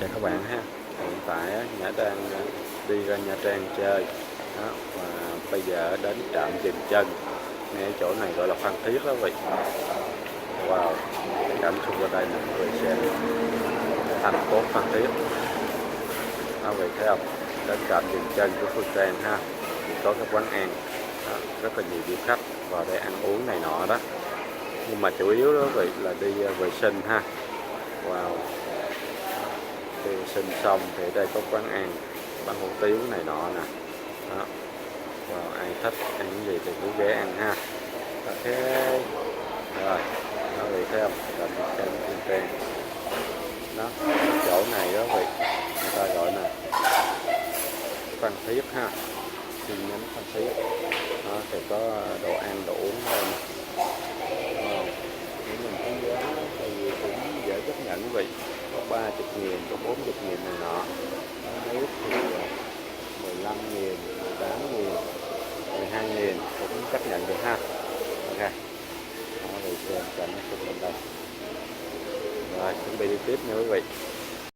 Chào các bạn ha. Hiện tại Nhã đang đi ra Nha Trang chơi đó, và bây giờ đến trạm dừng chân ngay chỗ này gọi là Phan Thiết đó vị. Wow, cảnh xung quanh đây nè quý vị xem, thành phố Phan Thiết đó, vị thấy không? Đến trạm dừng chân của Phương Trang ha, thì có các quán ăn đó, rất là nhiều du khách vào đây ăn uống này nọ đó, nhưng mà chủ yếu đó vị là đi vệ sinh ha. Wow, đi vệ sinh xong thì đây có quán ăn, bán hủ tiếu này nọ nè đó. Wow, ai thích ăn cái gì thì cứ ghé ăn ha. Ok rồi, đó vị thấy không? Làm trên Phương Trang đó, chỗ này đó vị, người ta gọi là Phan Thiết ha, chi nhánh Phan Thiết đó, thì có đồ ăn đồ uống đây nè. Nếu mình thấy giá thì cũng dễ chấp nhận quý vị, có 30.000, có 40.000 này nọ. Nước thì 15.000, 18.000, 12.000 cũng chấp nhận được ha. Ok, đó, rồi xem cảnh xung quanh đây. Rồi chuẩn bị đi tiếp nha quý vị.